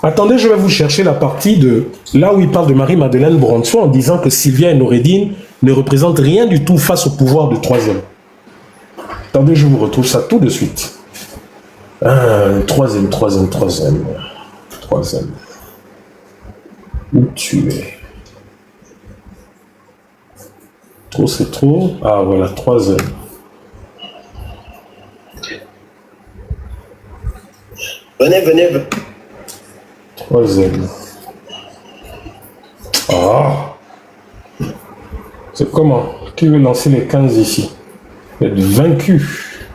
Attendez, je vais vous chercher la partie de là où il parle de Marie-Madeleine Boronso en disant que Sylvia et Noureddine ne représentent rien du tout face au pouvoir du troisième. Attendez, je vous retrouve ça tout de suite. Troisième. Où tu es? Trop, c'est trop. Ah, voilà, troisième. Venez. Troisième. Ah. C'est comment? Qui veut lancer les 15 ici? Vous êtes vaincu.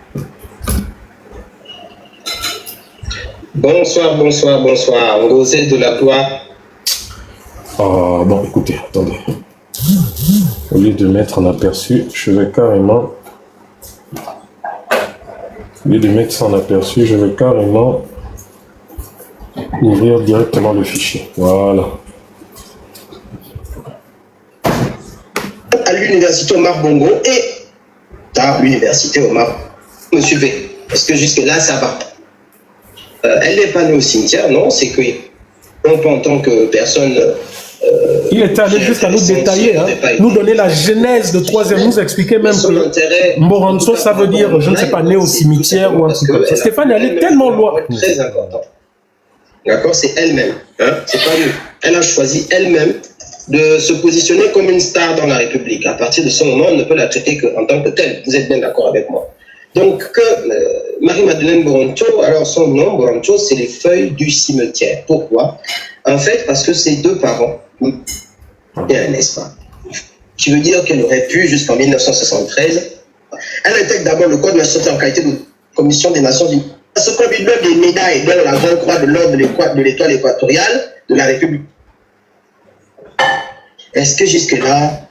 Bonsoir. Ngosé de la gloire. Ah, bon, écoutez, attendez. Au lieu de mettre en aperçu, je vais carrément... Au lieu de mettre ça en aperçu, je vais carrément ouvrir directement le fichier. Voilà. À l'université Omar Bongo et à l'université Omar. Me suivez, parce que jusque-là, ça va. Elle n'est pas née au cimetière, non, c'est que en tant que personne... il était allé jusqu'à nous détailler, hein, nous donner la genèse de troisième, nous expliquer même que Moranso, ça veut dire, je ne sais pas, né au cimetière ou un truc comme ça. Stéphane est allé tellement loin. Très important. D'accord, c'est elle-même, hein, c'est pas nous. Elle a choisi elle-même de se positionner comme une star dans la République. À partir de ce moment, on ne peut la traiter qu'en tant que telle. Vous êtes bien d'accord avec moi? Donc, Marie-Madeleine Boronto, alors son nom, Boronto, c'est les feuilles du cimetière. Pourquoi? En fait, parce que ses deux parents, n'est-ce pas? Qui veut dire qu'elle aurait pu, jusqu'en 1973, elle intègre d'abord le Code national en qualité de Commission des Nations Unies. Ce qu'on lui donne des médailles, dans la Grande Croix de l'Ordre de l'Étoile équatoriale de la République. Est-ce que jusque-là,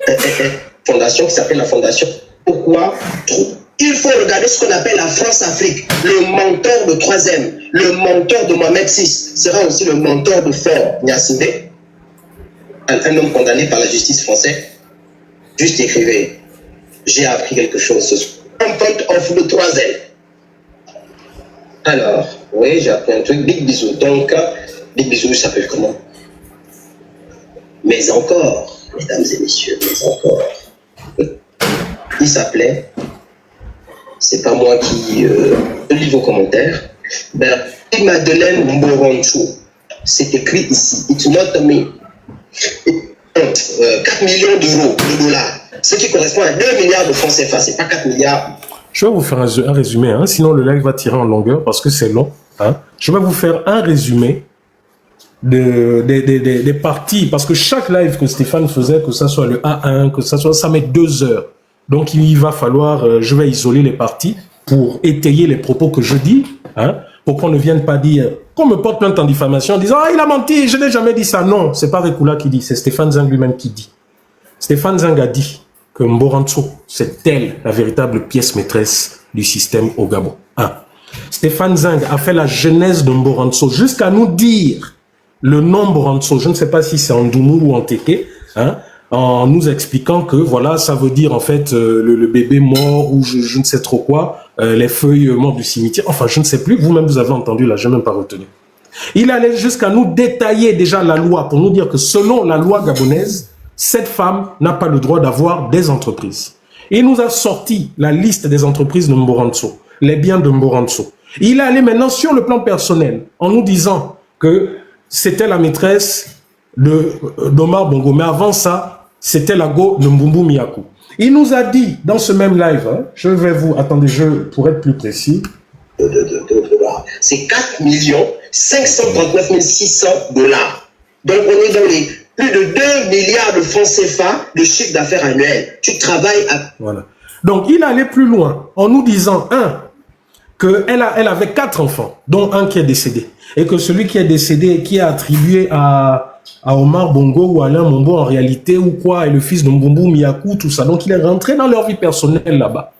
fondation qui s'appelle la Fondation, pourquoi trop? Il faut regarder ce qu'on appelle la France-Afrique. Le mentor de troisième, le mentor de Mohamed VI sera aussi le mentor de Faure Gnassingbé, un homme condamné par la justice française. Juste écrivez, j'ai appris quelque chose ce soir. Point of le troisième. Alors, oui, j'ai appris un truc. Big bisou. Donc, Big bisou, ça s'appelle comment? Mais encore, mesdames et messieurs, mais encore. Il s'appelait, c'est pas moi qui lis vos commentaires, Madeleine Boronto. C'est écrit ici. It's not me. 4 millions d'euros, de dollars. Ce qui correspond à 2 milliards de francs CFA. C'est pas 4 milliards. Je vais vous faire un résumé, hein, sinon le live va tirer en longueur parce que c'est long. Hein. Je vais vous faire un résumé des parties, parce que chaque live que Stéphane faisait, que ça soit le A1, que ça met 2 heures. Donc il va falloir, je vais isoler les parties pour étayer les propos que je dis, hein, pour qu'on ne vienne pas dire, qu'on me porte plainte en diffamation en disant « Ah, il a menti, je n'ai jamais dit ça ». Non, c'est pas Rekula qui dit, c'est Stéphane Zang lui-même qui dit. Stéphane Zang a dit que Mboranso, c'est elle la véritable pièce maîtresse du système au Gabon. Stéphane Zang a fait la genèse de Mboranso jusqu'à nous dire le nom Mboranso, je ne sais pas si c'est en Doumou ou en Téké, hein, en nous expliquant que voilà, ça veut dire en fait le bébé mort ou je ne sais trop quoi, les feuilles mortes du cimetière, enfin je ne sais plus, vous-même vous avez entendu là, je n'ai même pas retenu. Il allait jusqu'à nous détailler déjà la loi pour nous dire que selon la loi gabonaise, cette femme n'a pas le droit d'avoir des entreprises. Il nous a sorti la liste des entreprises de Mboranso, les biens de Mboranso. Il est allé maintenant sur le plan personnel en nous disant que c'était la maîtresse d'Omar Bongo. Mais avant ça, c'était la go de Mbumbu Miyaku. Il nous a dit dans ce même live, hein, je vais vous... Attendez, pour être plus précis. C'est 4 539 600 dollars. Donc on est dans les plus de 2 milliards de francs CFA de chiffre d'affaires annuel. Tu travailles à... Voilà. Donc il allait plus loin en nous disant, qu'elle avait 4 enfants, dont un qui est décédé. Et que celui qui est décédé, qui est attribué à Omar Bongo ou Alain Mombo en réalité, ou quoi, est le fils de Mbumbu Miyaku, tout ça. Donc il est rentré dans leur vie personnelle là-bas.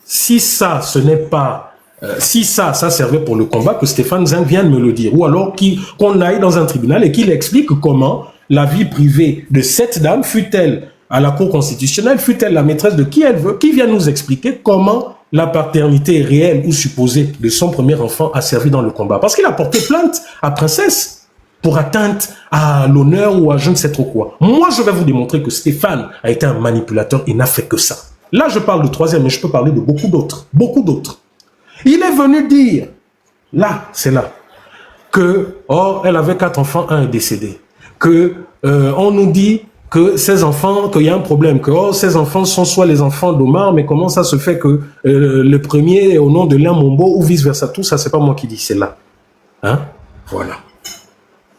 Si ça, ce n'est pas... si ça servait pour le combat, que Stéphane Zang vienne me le dire. Ou alors qu'on aille dans un tribunal et qu'il explique comment la vie privée de cette dame, fut-elle à la Cour constitutionnelle, fut-elle la maîtresse de qui elle veut, qui vient nous expliquer comment la paternité réelle ou supposée de son premier enfant a servi dans le combat. Parce qu'il a porté plainte à Princesse. pour atteinte à l'honneur ou à je ne sais trop quoi. Moi, je vais vous démontrer que Stéphane a été un manipulateur et n'a fait que ça. Là, je parle du troisième, mais je peux parler de beaucoup d'autres. Beaucoup d'autres. Il est venu dire, là, c'est là, que, oh, elle avait 4 enfants, un est décédé. Que, on nous dit que ces enfants, qu'il y a un problème, que, oh, ces enfants sont soit les enfants d'Omar, mais comment ça se fait que le premier est au nom de Léon Mombo ou vice-versa. Tout ça, c'est pas moi qui dis, c'est là. Hein? Voilà.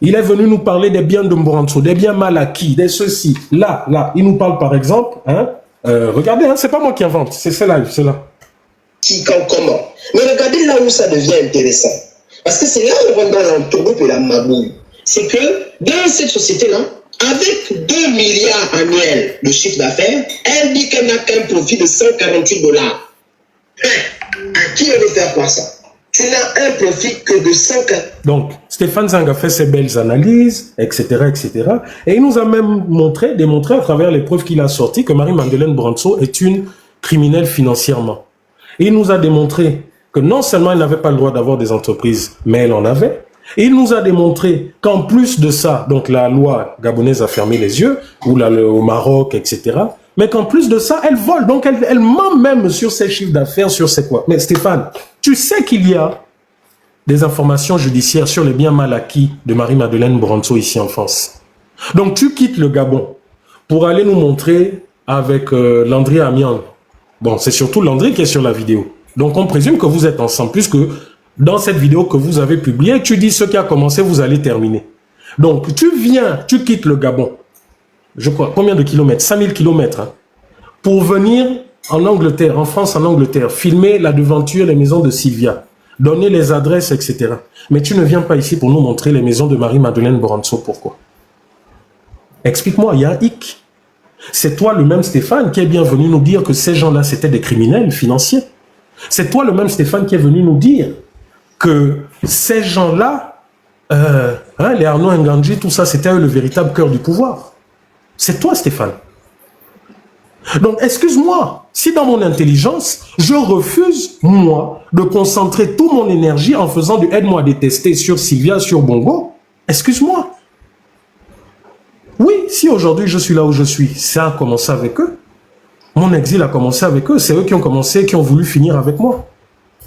Il est venu nous parler des biens de Mboranso, des biens mal acquis, des ceci. Là, il nous parle par exemple, hein, regardez, hein, c'est pas moi qui invente, c'est là, c'est là. Qui, quand, comment. Mais regardez là où ça devient intéressant. Parce que c'est là où on rentre dans l'entourloupe et la mabouille. C'est que dans cette société-là, avec 2 milliards annuels de chiffre d'affaires, elle dit qu'elle n'a qu'un profit de $148. À qui on veut faire quoi ça? Tu n'as un profit que de 140. Donc, Stéphane Zang a fait ses belles analyses, etc., etc. Et il nous a même démontré à travers les preuves qu'il a sorties que Marie-Madeleine Branso est une criminelle financièrement. Et il nous a démontré que non seulement elle n'avait pas le droit d'avoir des entreprises, mais elle en avait. Et il nous a démontré qu'en plus de ça, donc la loi gabonaise a fermé les yeux, ou au Maroc, etc., mais qu'en plus de ça, elle vole. Donc, elle ment même sur ses chiffres d'affaires, sur ses quoi. Mais Stéphane, tu sais qu'il y a des informations judiciaires sur les biens mal acquis de Marie-Madeleine Branso ici en France. Donc, tu quittes le Gabon pour aller nous montrer avec Landry Amiens. Bon, c'est surtout Landry qui est sur la vidéo. Donc, on présume que vous êtes ensemble, puisque dans cette vidéo que vous avez publiée, tu dis ce qui a commencé, vous allez terminer. Donc, tu quittes le Gabon. Je crois, combien de kilomètres? 5000 kilomètres, hein, pour venir en Angleterre, en France, en Angleterre, filmer la devanture, les maisons de Sylvia, donner les adresses, etc. Mais tu ne viens pas ici pour nous montrer les maisons de Marie-Madeleine Branso. Pourquoi? Explique-moi, il y a un hic. C'est toi le même Stéphane qui est bien venu nous dire que ces gens-là, c'était des criminels financiers. C'est toi le même Stéphane qui est venu nous dire que ces gens-là, les Arnaud Ngandji, tout ça, c'était eux le véritable cœur du pouvoir. C'est toi, Stéphane. Donc, excuse-moi, si dans mon intelligence, je refuse, moi, de concentrer toute mon énergie en faisant du aide-moi à détester sur Sylvia, sur Bongo, excuse-moi. Oui, si aujourd'hui je suis là où je suis, ça a commencé avec eux. Mon exil a commencé avec eux. C'est eux qui ont commencé, qui ont voulu finir avec moi.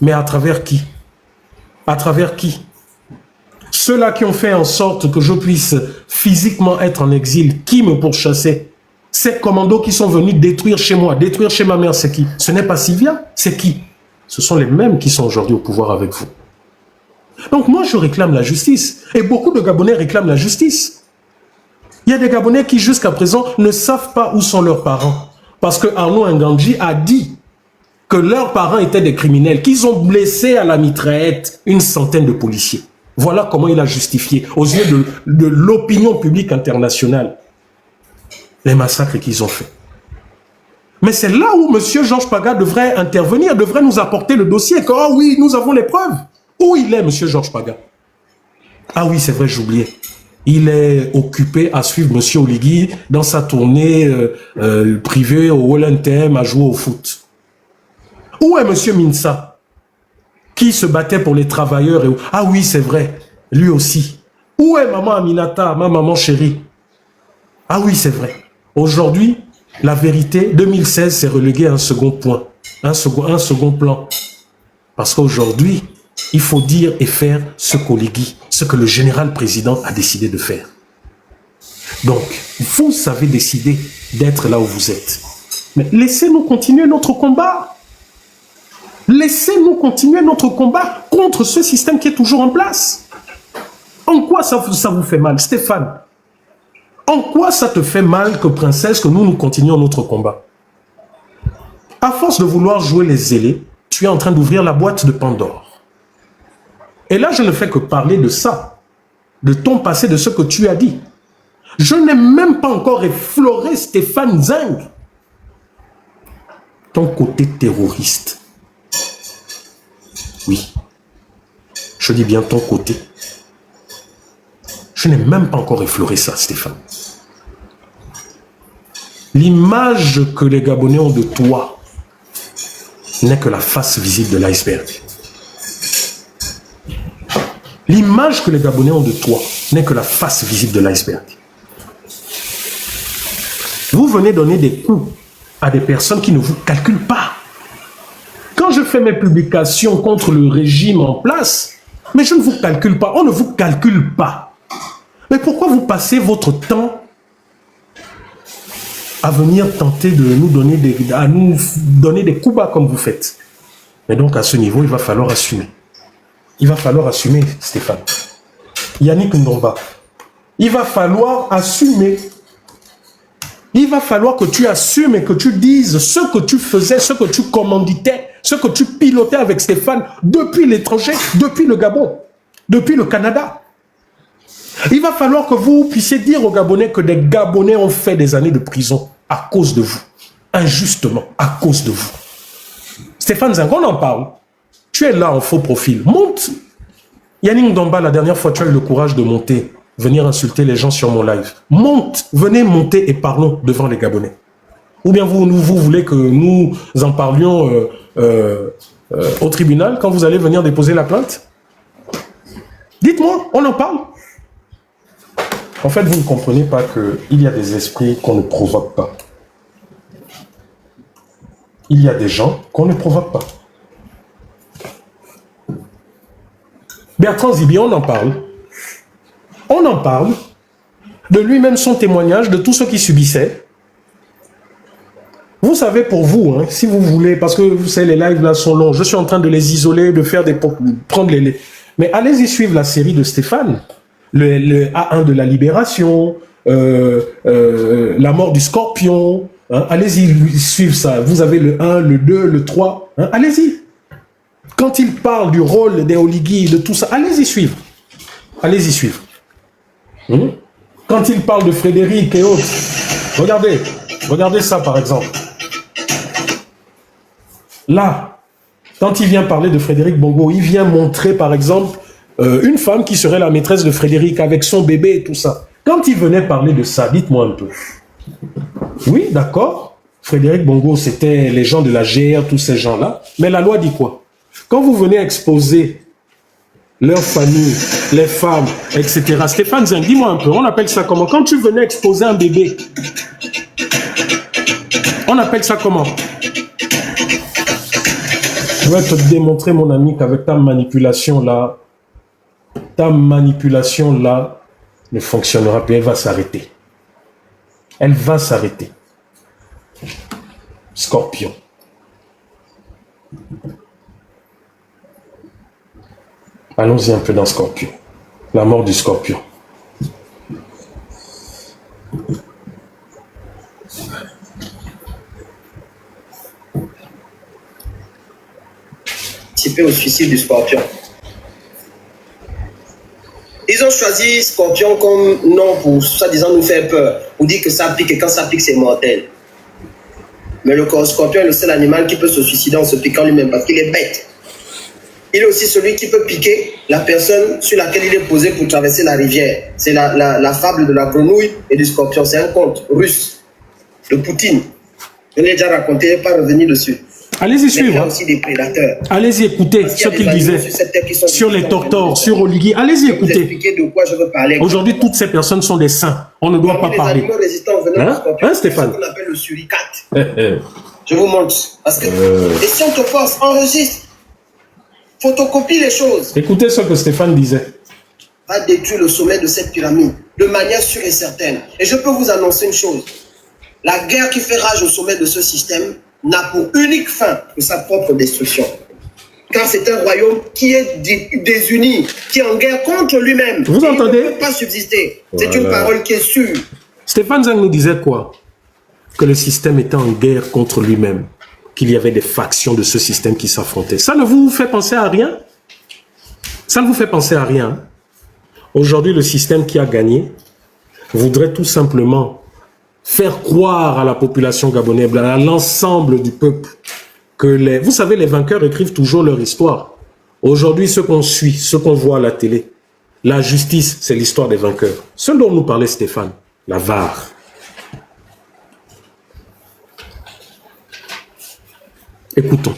Mais à travers qui? À travers qui? Ceux-là qui ont fait en sorte que je puisse physiquement être en exil, qui me pourchassait? Ces commandos qui sont venus détruire chez moi, détruire chez ma mère, c'est qui? Ce n'est pas Sylvia, c'est qui? Ce sont les mêmes qui sont aujourd'hui au pouvoir avec vous. Donc moi, je réclame la justice. Et beaucoup de Gabonais réclament la justice. Il y a des Gabonais qui, jusqu'à présent, ne savent pas où sont leurs parents. Parce que Arnaud Ngandji a dit que leurs parents étaient des criminels, qu'ils ont blessé à la mitraillette une centaine de policiers. Voilà comment il a justifié, aux yeux de l'opinion publique internationale, les massacres qu'ils ont faits. Mais c'est là où M. Georges Paga devrait intervenir, devrait nous apporter le dossier, que, oh oui, nous avons les preuves. Où il est, M. Georges Paga? Ah oui, c'est vrai, j'oubliais. Il est occupé à suivre M. Oligui dans sa tournée privée au Wellington à jouer au foot. Où est M. Minsa, qui se battait pour les travailleurs? Ah oui, c'est vrai, lui aussi. Où est maman Aminata, ma maman chérie? Ah oui, c'est vrai. Aujourd'hui, la vérité, 2016, c'est relégué à un second point, un second plan. Parce qu'aujourd'hui, il faut dire et faire ce qu'Oligui, ce que le général président a décidé de faire. Donc, vous avez décidé d'être là où vous êtes. Mais laissez-nous continuer notre combat. Laissez-nous continuer notre combat contre ce système qui est toujours en place. En quoi ça vous fait mal, Stéphane? En quoi ça te fait mal que princesse, que nous continuions notre combat? À force de vouloir jouer les zélés, tu es en train d'ouvrir la boîte de Pandore. Et là, je ne fais que parler de ça, de ton passé, de ce que tu as dit. Je n'ai même pas encore effleuré Stéphane Zang. Ton côté terroriste. Oui, je dis bien ton côté. Je n'ai même pas encore effleuré ça, Stéphane. L'image que les Gabonais ont de toi n'est que la face visible de l'iceberg. L'image que les Gabonais ont de toi n'est que la face visible de l'iceberg. Vous venez donner des coups à des personnes qui ne vous calculent pas. Quand je fais mes publications contre le régime en place, mais je ne vous calcule pas, on ne vous calcule pas. Mais pourquoi vous passez votre temps à venir tenter de nous donner des coups bas comme vous faites? Mais donc à ce niveau, il va falloir assumer. Il va falloir assumer, Stéphane. Yannick Ndomba, il va falloir assumer. Il va falloir que tu assumes et que tu dises ce que tu faisais, ce que tu commanditais, ce que tu pilotais avec Stéphane depuis l'étranger, depuis le Gabon, depuis le Canada. Il va falloir que vous puissiez dire aux Gabonais que des Gabonais ont fait des années de prison à cause de vous, injustement, à cause de vous. Stéphane Zengo, on en parle. Tu es là en faux profil. Monte. Yannick Ndomba, la dernière fois, tu as eu le courage de monter, venir insulter les gens sur mon live. Monte, venez monter et parlons devant les Gabonais. Ou bien vous voulez que nous en parlions au tribunal quand vous allez venir déposer la plainte? Dites-moi, on en parle. En fait, vous ne comprenez pas qu'il y a des esprits qu'on ne provoque pas. Il y a des gens qu'on ne provoque pas. Bertrand Zibi, on en parle. On en parle de lui-même, son témoignage, de tout ce qu'il subissait. Vous savez, pour vous, hein, si vous voulez, parce que vous savez, les lives là sont longs, je suis en train de les isoler, de faire prendre les... Mais allez-y suivre la série de Stéphane, le A1 de la Libération, la mort du Scorpion, hein, allez-y suivre ça. Vous avez le 1, le 2, le 3, hein, allez-y. Quand il parle du rôle des Oligui, de tout ça, allez-y suivre. Allez-y suivre. Quand il parle de Frédéric et autres, regardez ça par exemple. Là, quand il vient parler de Frédéric Bongo, il vient montrer par exemple une femme qui serait la maîtresse de Frédéric avec son bébé et tout ça. Quand il venait parler de ça, dites-moi un peu. Oui, d'accord, Frédéric Bongo, c'était les gens de la GR, tous ces gens-là. Mais la loi dit quoi? Quand vous venez exposer leurs familles, les femmes, etc. Stéphane Zeng, dis-moi un peu, on appelle ça comment? Quand tu venais exposer un bébé, on appelle ça comment? Je vais te démontrer, mon ami, qu'avec ta manipulation là ne fonctionnera plus, elle va s'arrêter. Elle va s'arrêter. Scorpion. Allons-y un peu dans Scorpion. La mort du Scorpion. Participer au suicide du Scorpion. Ils ont choisi Scorpion comme nom pour soi-disant nous faire peur. On dit que ça pique et quand ça pique, c'est mortel. Mais le Scorpion est le seul animal qui peut se suicider en se piquant lui-même parce qu'il est bête. Il est aussi celui qui peut piquer la personne sur laquelle il est posé pour traverser la rivière. C'est la fable de la grenouille et du scorpion. C'est un conte russe de Poutine. Je l'ai déjà raconté, je ne vais pas revenir dessus. Allez-y suivre. Il y a aussi des prédateurs. Allez-y écouter ce qu'il disait sur les torteurs, sur Oligui. Allez-y écouter. De quoi je veux parler. Aujourd'hui, toutes ces personnes sont des saints. On ne doit pas parler. Les animaux résistants venant du scorpion, hein, Stéphane? c'est ce qu'on appelle le suricate. Je vous montre. Parce que, et si on te force, enregistre. Photocopie les choses. Écoutez ce que Stéphane disait. Va détruire le sommet de cette pyramide de manière sûre et certaine. Et je peux vous annoncer une chose. La guerre qui fait rage au sommet de ce système n'a pour unique fin que sa propre destruction. Car c'est un royaume qui est désuni, qui est en guerre contre lui-même. Vous entendez? Il ne peut pas subsister. Voilà. C'est une parole qui est sûre. Stéphane Zeng nous disait quoi? Que le système était en guerre contre lui-même. Qu'il y avait des factions de ce système qui s'affrontaient. Ça ne vous fait penser à rien? Ça ne vous fait penser à rien? Aujourd'hui, le système qui a gagné voudrait tout simplement faire croire à la population gabonaise, à l'ensemble du peuple, que vous savez, les vainqueurs écrivent toujours leur histoire. Aujourd'hui, ce qu'on suit, ce qu'on voit à la télé, la justice, c'est l'histoire des vainqueurs. Ce dont nous parlait Stéphane, la VAR. Écoutons.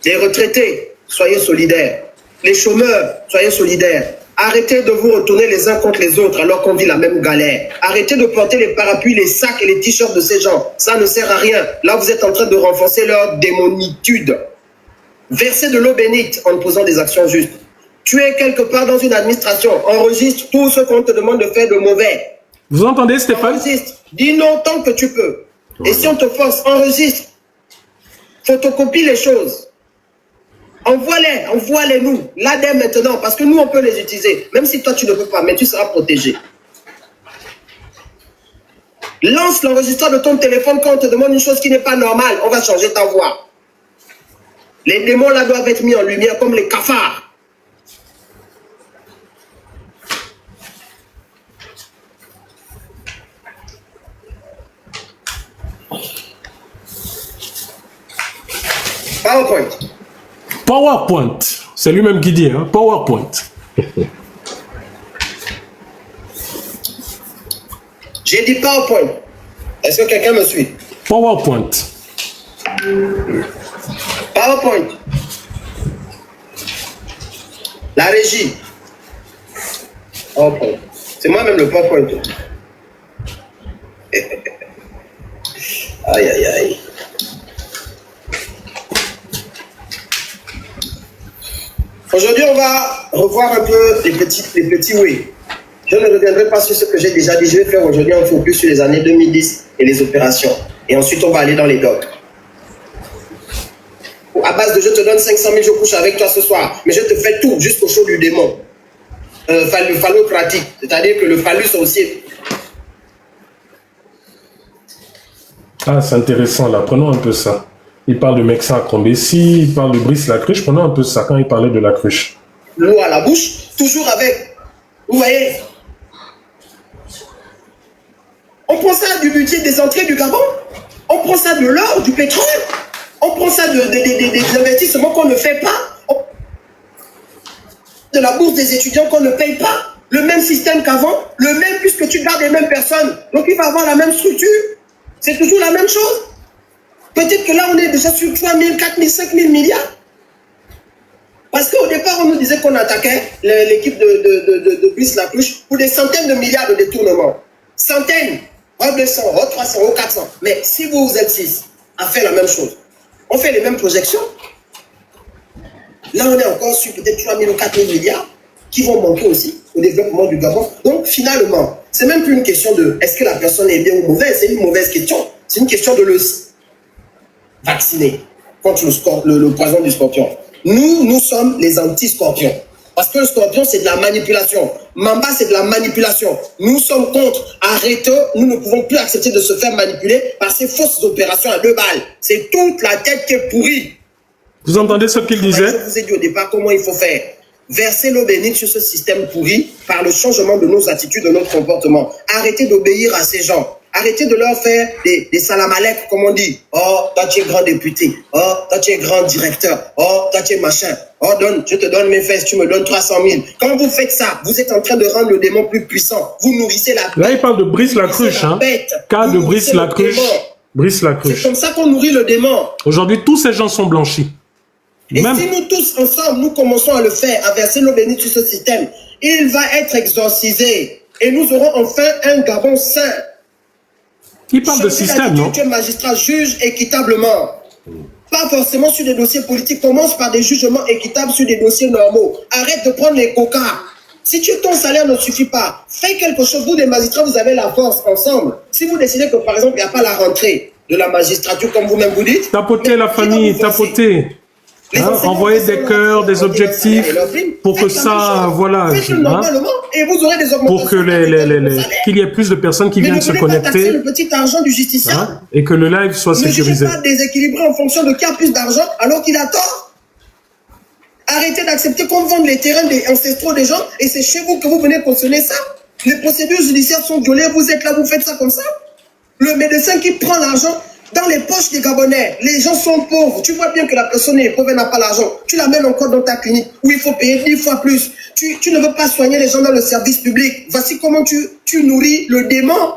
Les retraités, soyez solidaires. Les chômeurs, soyez solidaires. Arrêtez de vous retourner les uns contre les autres alors qu'on vit la même galère. Arrêtez de porter les parapluies, les sacs et les t-shirts de ces gens. Ça ne sert à rien. Là, vous êtes en train de renforcer leur démonitude. Versez de l'eau bénite en posant des actions justes. Tu es quelque part dans une administration. Enregistre tout ce qu'on te demande de faire de mauvais. Vous entendez, Stéphane? Enregistre. Dis non tant que tu peux. Et si on te force, enregistre. Photocopie les choses. Envoie-les nous, là dès maintenant, parce que nous on peut les utiliser, même si toi tu ne peux pas, mais tu seras protégé. Lance l'enregistreur de ton téléphone quand on te demande une chose qui n'est pas normale, on va changer ta voix. Les démons là doivent être mis en lumière comme les cafards. PowerPoint. PowerPoint. C'est lui-même qui dit, hein? PowerPoint. J'ai dit PowerPoint. Est-ce que quelqu'un me suit? PowerPoint. PowerPoint. La régie. PowerPoint. C'est moi-même le PowerPoint. Aïe, aïe, aïe. Aujourd'hui, on va revoir un peu les petits oui. Je ne reviendrai pas sur ce que j'ai déjà dit. Je vais faire aujourd'hui un focus sur les années 2010 et les opérations. Et ensuite, on va aller dans les docs. À base de je te donne 500 000, je couche avec toi ce soir. Mais je te fais tout jusqu'au show du démon. Phallocratique. C'est-à-dire que le phallus aussi. Ah, c'est intéressant là. Prenons un peu ça. Il parle de Mexin à Combessi, il parle de Brice Lacruche. Prenons un peu ça quand il parlait de Lacruche. L'eau à la bouche, toujours avec. Vous voyez? On prend ça du budget des entrées du Gabon. On prend ça de l'or, du pétrole. On prend ça des investissements qu'on ne fait pas. De la bourse des étudiants qu'on ne paye pas. Le même système qu'avant. Le même, puisque tu gardes les mêmes personnes. Donc il va avoir la même structure. C'est toujours la même chose. Peut-être que là, on est déjà sur 3 000, 4 000, 5 000 milliards. Parce qu'au départ, on nous disait qu'on attaquait l'équipe de Brice Lacruche pour des centaines de milliards de détournements. Centaines. Au 200, au 300, au 400. Mais si vous êtes 6 à faire la même chose, on fait les mêmes projections. Là, on est encore sur peut-être 3 000 ou 4 000 milliards qui vont manquer aussi au développement du Gabon. Donc, finalement, c'est même plus une question de est-ce que la personne est bien ou mauvaise. C'est une mauvaise question. C'est une question de le vacciner contre le poison du scorpion. Nous sommes les anti-scorpions. Parce que le scorpion, c'est de la manipulation. Mamba, c'est de la manipulation. Nous sommes contre. Arrêtons. Nous ne pouvons plus accepter de se faire manipuler par ces fausses opérations à 2 balles. C'est toute la tête qui est pourrie. Vous entendez ce qu'il disait? Je vous ai dit au départ comment il faut faire. Verser l'eau bénite sur ce système pourri par le changement de nos attitudes, de notre comportement. Arrêtez d'obéir à ces gens. Arrêtez de leur faire des salamalek, comme on dit. Oh, toi tu es grand député. Oh, toi tu es grand directeur. Oh, toi tu es machin. Oh, je te donne mes fesses, tu me donnes 300 000. Quand vous faites ça, vous êtes en train de rendre le démon plus puissant. Vous nourrissez la bête. Là, il parle de Brice Lacruche. Hein. Cas de Brice Lacruche. Brice Lacruche. C'est comme ça qu'on nourrit le démon. Aujourd'hui, tous ces gens sont blanchis. Et si nous tous ensemble, nous commençons à le faire, à verser l'eau bénite sur ce système, il va être exorcisé. Et nous aurons enfin un Gabon sain. Il parle de système, non? Que le magistrat juge équitablement. Pas forcément sur des dossiers politiques. Commence par des jugements équitables sur des dossiers normaux. Arrête de prendre les cocards. Si ton salaire ne suffit pas, fais quelque chose. Vous, les magistrats, vous avez la force ensemble. Si vous décidez que, par exemple, il n'y a pas la rentrée de la magistrature, comme vous-même vous dites. Tapoter la famille, tapoter. Hein, envoyer des cœurs, des objectifs pour que ça, voilà, hein, et vous aurez des pour que qu'il y ait plus de personnes qui viennent se connecter, le petit argent du justiciable, hein, et que le live soit sécurisé. Ne pas déséquilibrer en fonction de qui a plus d'argent alors qu'il a tort. Arrêtez d'accepter qu'on vende les terrains des ancestraux des gens et c'est chez vous que vous venez cautionner ça. Les procédures judiciaires sont violées, vous êtes là, vous faites ça comme ça. Le médecin qui prend l'argent dans les poches des Gabonais, les gens sont pauvres. Tu vois bien que la personne est pauvre et n'a pas l'argent. Tu l'amènes encore dans ta clinique où il faut payer 10 fois plus. Tu ne veux pas soigner les gens dans le service public. Voici comment tu nourris le démon.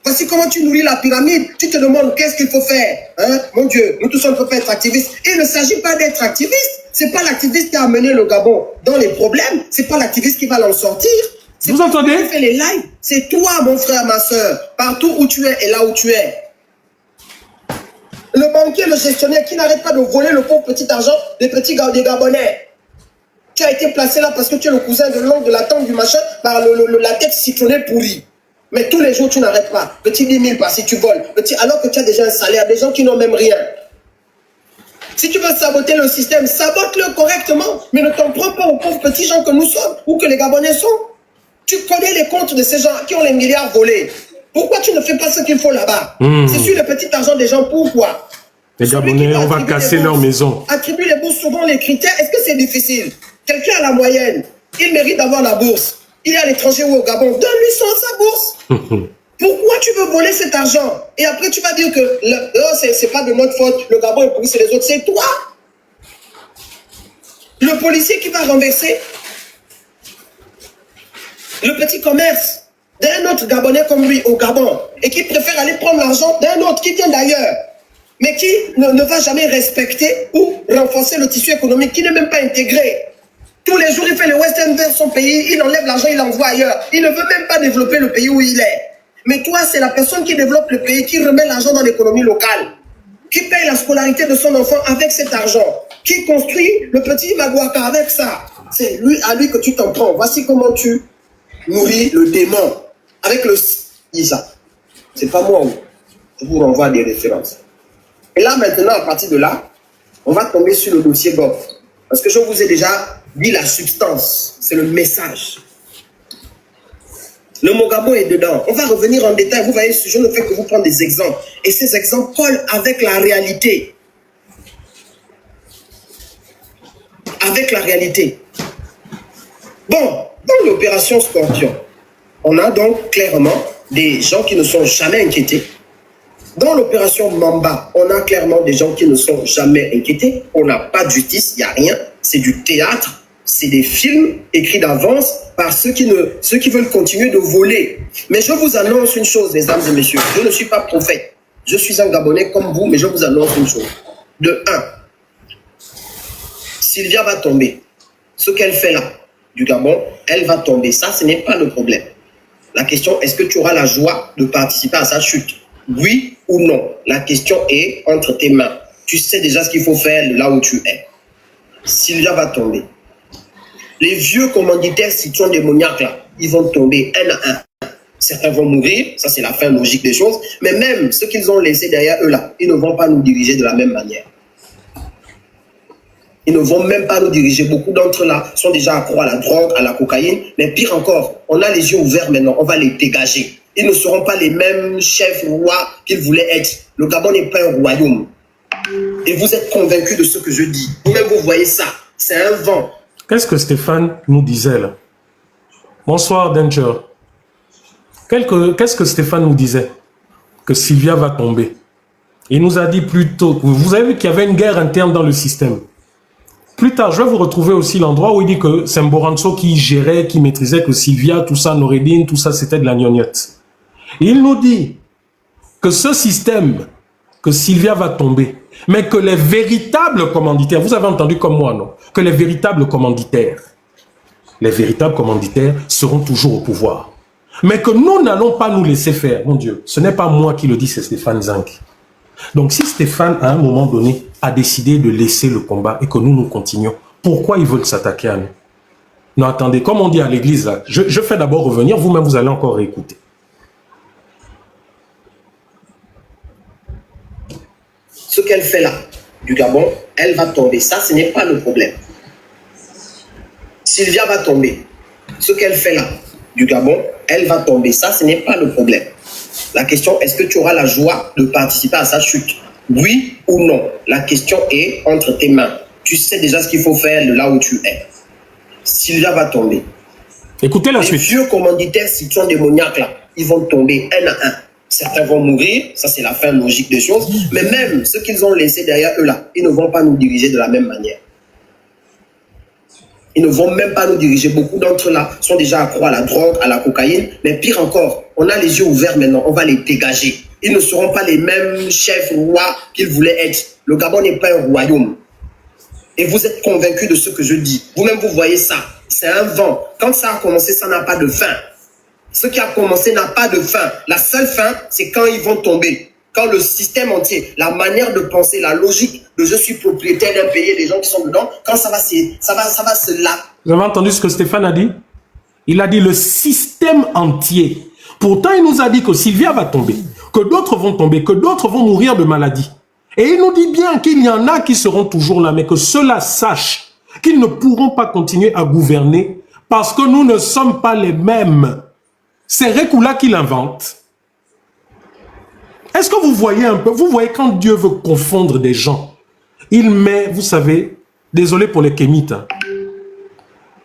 Voici comment tu nourris la pyramide. Tu te demandes qu'est-ce qu'il faut faire. Hein? Mon Dieu, nous tous on ne peut pas être activistes. Il ne s'agit pas d'être activiste. C'est pas l'activiste qui a amené le Gabon dans les problèmes. C'est pas l'activiste qui va l'en sortir. Vous entendez? Tu fais les lives. C'est toi, mon frère, ma soeur. Partout où tu es et là où tu es. Le banquier, le gestionnaire qui n'arrête pas de voler le pauvre petit argent des petits des Gabonais. Tu as été placé là parce que tu es le cousin de l'oncle, de la tante, du machin, par la tête citronnée pourrie. Mais tous les jours, tu n'arrêtes pas. Petit 10 000 par si tu voles. Petit, alors que tu as déjà un salaire, des gens qui n'ont même rien. Si tu veux saboter le système, sabote-le correctement. Mais ne t'en prends pas aux pauvres petits gens que nous sommes ou que les Gabonais sont. Tu connais les comptes de ces gens qui ont les milliards volés. Pourquoi tu ne fais pas ce qu'il faut là-bas? C'est sur le petit argent des gens, pourquoi? Les Gabonais, on va casser leur maison. Attribue les bourses selon les critères. Est-ce que c'est difficile? Quelqu'un à la moyenne, il mérite d'avoir la bourse. Il est à l'étranger ou au Gabon. Donne-lui sa bourse. Pourquoi tu veux voler cet argent? Et après, tu vas dire que c'est pas de notre faute. Le Gabon est pourri, c'est les autres. C'est toi. Le policier qui va renverser le petit commerce d'un autre Gabonais comme lui au Gabon et qui préfère aller prendre l'argent d'un autre qui vient d'ailleurs, mais qui ne va jamais respecter ou renforcer le tissu économique, qui n'est même pas intégré. Tous les jours, il fait le western vers son pays, il enlève l'argent, il l'envoie ailleurs. Il ne veut même pas développer le pays où il est. Mais toi, c'est la personne qui développe le pays, qui remet l'argent dans l'économie locale, qui paye la scolarité de son enfant avec cet argent, qui construit le petit Maguaka avec ça. C'est à lui que tu t'en prends. Voici comment tu nourris le démon avec le Isa. C'est pas moi, je vous renvoie des références. Et là, maintenant, à partir de là, on va tomber sur le dossier Bob. Parce que je vous ai déjà dit la substance, c'est le message. Le mot Gabon est dedans. On va revenir en détail. Vous voyez, je ne fais que vous prendre des exemples. Et ces exemples collent avec la réalité. Avec la réalité. Bon, dans l'opération Scorpion, on a donc clairement des gens qui ne sont jamais inquiétés. Dans l'opération Mamba, on a clairement des gens qui ne sont jamais inquiétés. On n'a pas de justice, il n'y a rien. C'est du théâtre, c'est des films écrits d'avance par ceux qui veulent continuer de voler. Mais je vous annonce une chose, mesdames et messieurs. Je ne suis pas prophète. Je suis un Gabonais comme vous, mais je vous annonce une chose. De 1, Sylvia va tomber. Ce qu'elle fait là, du Gabon, elle va tomber. Ça, ce n'est pas le problème. La question, est-ce que tu auras la joie de participer à sa chute? Oui ou non? La question est entre tes mains. Tu sais déjà ce qu'il faut faire là où tu es. Sylvia va tomber. Les vieux commanditaires citrons démoniaques là, ils vont tomber un à un. Certains vont mourir, ça c'est la fin logique des choses, mais même ceux qu'ils ont laissés derrière eux là, ils ne vont pas nous diriger de la même manière. Ils ne vont même pas nous diriger. Beaucoup d'entre eux là sont déjà accros à la drogue, à la cocaïne, mais pire encore, on a les yeux ouverts maintenant, on va les dégager. Ils ne seront pas les mêmes chefs rois qu'ils voulaient être. Le Gabon n'est pas un royaume. Et vous êtes convaincus de ce que je dis. Vous-même, vous voyez ça. C'est un vent. Qu'est-ce que Stéphane nous disait là? Bonsoir, Danger. Qu'est-ce que Stéphane nous disait? Que Sylvia va tomber. Il nous a dit plus tôt, vous avez vu qu'il y avait une guerre interne dans le système. Plus tard, je vais vous retrouver aussi l'endroit où il dit que c'est Mboranso qui gérait, qui maîtrisait, que Sylvia, tout ça, Noureddine, tout ça, c'était de la gnognotte. Il nous dit que ce système, que Sylvia va tomber, mais que les véritables commanditaires, vous avez entendu comme moi, non? Que les véritables commanditaires seront toujours au pouvoir. Mais que nous n'allons pas nous laisser faire, mon Dieu. Ce n'est pas moi qui le dis, c'est Stéphane Zinck. Donc si Stéphane, à un moment donné, a décidé de laisser le combat et que nous continuons, pourquoi ils veulent s'attaquer à nous? Non, attendez, comme on dit à l'église, là, je fais d'abord revenir, vous-même vous allez encore réécouter. Ce qu'elle fait là, du Gabon, elle va tomber. Ça, ce n'est pas le problème. Sylvia va tomber. Ce qu'elle fait là, du Gabon, elle va tomber. Ça, ce n'est pas le problème. La question, est-ce que tu auras la joie de participer à sa chute? Oui ou non? La question est entre tes mains. Tu sais déjà ce qu'il faut faire là où tu es. Sylvia va tomber. Écoutez la suite. Les vieux commanditaires citrons démoniaques là, ils vont tomber un à un. Certains vont mourir, ça c'est la fin logique des choses, mais même ceux qu'ils ont laissés derrière eux là, ils ne vont pas nous diriger de la même manière. Ils ne vont même pas nous diriger. Beaucoup d'entre eux là sont déjà accros à la drogue, à la cocaïne. Mais pire encore, on a les yeux ouverts maintenant. On va les dégager. Ils ne seront pas les mêmes chefs rois qu'ils voulaient être. Le Gabon n'est pas un royaume. Et vous êtes convaincus de ce que je dis. Vous-même, vous voyez ça. C'est un vent. Quand ça a commencé, ça n'a pas de fin. Ce qui a commencé n'a pas de fin. La seule fin, c'est quand ils vont tomber. Quand le système entier, la manière de penser, la logique de je suis propriétaire d'un pays et des gens qui sont dedans, quand ça va se là. Vous avez entendu ce que Stéphane a dit? Il a dit le système entier. Pourtant, il nous a dit que Sylvia va tomber, que d'autres vont tomber, que d'autres vont mourir de maladie. Et il nous dit bien qu'il y en a qui seront toujours là, mais que ceux-là sachent qu'ils ne pourront pas continuer à gouverner parce que nous ne sommes pas les mêmes. C'est Rekula qui l'invente. Est-ce que vous voyez un peu, vous voyez quand Dieu veut confondre des gens, il met, vous savez, désolé pour les kémites, hein,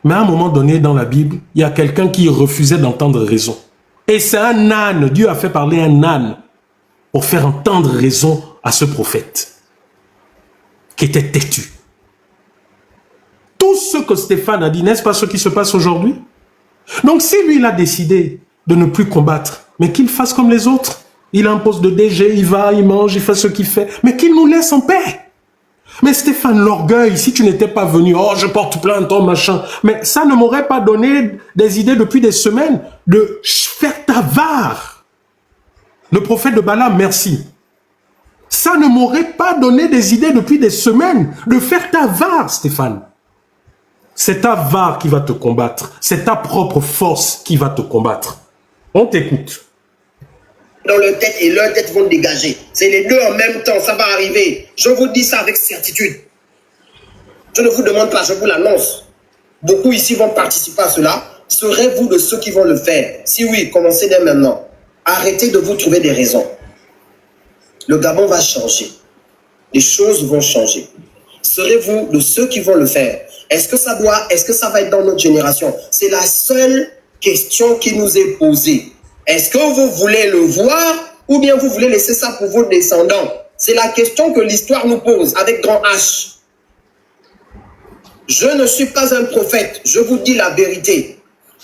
mais à un moment donné dans la Bible, il y a quelqu'un qui refusait d'entendre raison. Et c'est un âne, Dieu a fait parler un âne pour faire entendre raison à ce prophète qui était têtu. Tout ce que Stéphane a dit, n'est-ce pas ce qui se passe aujourd'hui? Donc si lui il a décidé de ne plus combattre, mais qu'il fasse comme les autres. Il impose de DG, il va, il mange, il fait ce qu'il fait, mais qu'il nous laisse en paix. Mais Stéphane, l'orgueil, si tu n'étais pas venu, oh je porte plainte, oh machin, mais ça ne m'aurait pas donné des idées depuis des semaines de faire ta var. Le prophète de Balaam, merci. Ça ne m'aurait pas donné des idées depuis des semaines de faire ta var, Stéphane. C'est ta var qui va te combattre. C'est ta propre force qui va te combattre. On t'écoute. Dans leur tête et leur tête vont dégager. C'est les deux en même temps, ça va arriver. Je vous dis ça avec certitude. Je ne vous demande pas, je vous l'annonce. Beaucoup ici vont participer à cela. Serez-vous de ceux qui vont le faire? Si oui, commencez dès maintenant. Arrêtez de vous trouver des raisons. Le Gabon va changer. Les choses vont changer. Serez-vous de ceux qui vont le faire? Est-ce que ça va être dans notre génération? C'est la seule question qui nous est posée. Est-ce que vous voulez le voir ou bien vous voulez laisser ça pour vos descendants? C'est la question que l'histoire nous pose avec grand H. Je ne suis pas un prophète, je vous dis la vérité.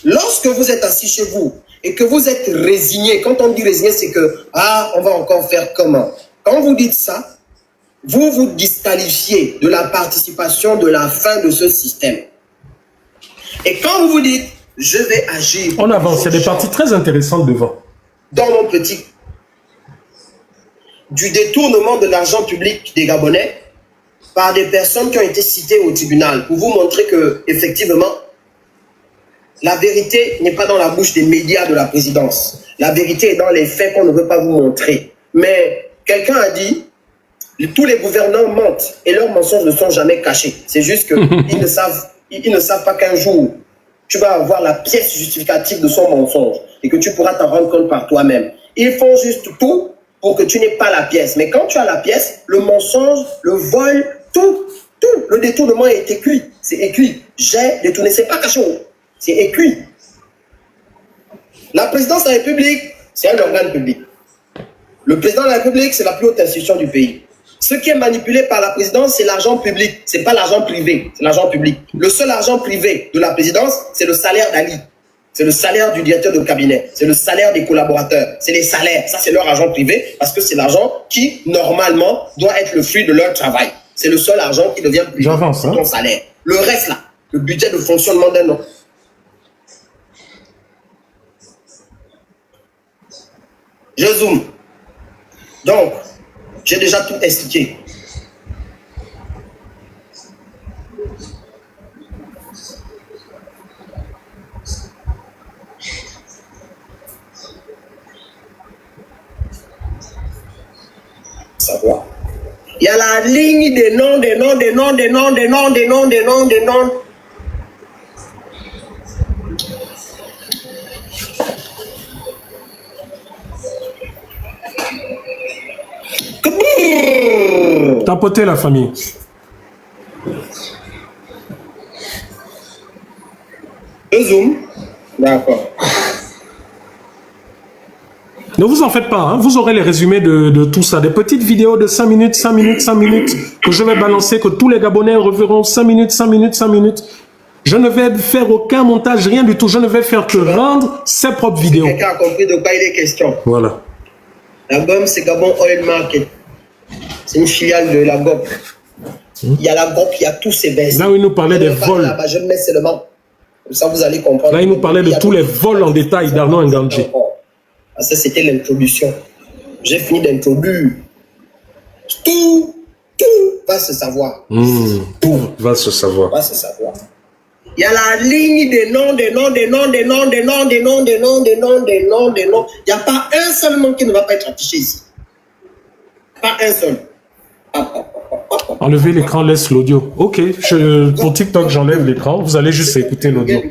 Lorsque vous êtes assis chez vous et que vous êtes résigné, quand on dit résigné, c'est que, on va encore faire comment? Quand vous dites ça, vous vous disqualifiez de la participation de la fin de ce système. Et quand vous vous dites, je vais agir. On avance, il y a des parties très intéressantes devant. Dans mon petit, du détournement de l'argent public des Gabonais par des personnes qui ont été citées au tribunal pour vous montrer que, effectivement, la vérité n'est pas dans la bouche des médias de la présidence. La vérité est dans les faits qu'on ne veut pas vous montrer. Mais quelqu'un a dit, tous les gouvernants mentent et leurs mensonges ne sont jamais cachés. C'est juste qu'ils ne savent pas qu'un jour, tu vas avoir la pièce justificative de son mensonge et que tu pourras t'en rendre compte par toi-même. Ils font juste tout pour que tu n'aies pas la pièce. Mais quand tu as la pièce, le mensonge, le vol, tout, le détournement est écrit. C'est écrit. J'ai détourné. C'est pas caché. C'est écrit. La présidence de la République, c'est un organe public. Le président de la République, c'est la plus haute institution du pays. Ce qui est manipulé par la présidence, c'est l'argent public. Ce n'est pas l'argent privé, c'est l'argent public. Le seul argent privé de la présidence, c'est le salaire d'Ali. C'est le salaire du directeur de cabinet. C'est le salaire des collaborateurs. C'est les salaires. Ça, c'est leur argent privé parce que c'est l'argent qui, normalement, doit être le fruit de leur travail. C'est le seul argent qui devient privé. J'avance, ton salaire. Le reste, là, le budget de fonctionnement d'un an. Je zoome. Donc, j'ai déjà tout expliqué. Savoir. Il y a la ligne des noms, des noms, des noms, des noms, des noms, des noms, des noms, des noms. Tapoter la famille. Le zoom. D'accord. Ne vous en faites pas, hein. Vous aurez les résumés de tout ça. Des petites vidéos de 5 minutes, 5 minutes, 5 minutes, que je vais balancer, que tous les Gabonais reverront 5 minutes, 5 minutes, 5 minutes. Je ne vais faire aucun montage, rien du tout. Je ne vais faire que rendre ses propres vidéos. Quelqu'un a compris de quoi il est question. Voilà. La GOM, c'est Gabon Oil Market. C'est une filiale de la GOP. Il y a la GOP, il y a tous ces baisses. Là où il nous parlait des vols. Là-bas, je mets seulement. Comme ça, vous allez comprendre. Là, il nous parlait de tous les vols en détail d'Arnaud Ngandji. Ça, c'était l'introduction. J'ai fini d'introduire. Tout va se savoir. Tout va se savoir. Va se savoir. Il y a la ligne des noms, des noms, des noms, des noms, des noms, des noms, des noms, des noms, des noms, des noms. Il n'y a pas un seul nom qui ne va pas être affiché ici. Pas un seul. Enlevez l'écran, laisse l'audio. Ok, pour TikTok, j'enlève l'écran. Vous allez juste écouter l'audio.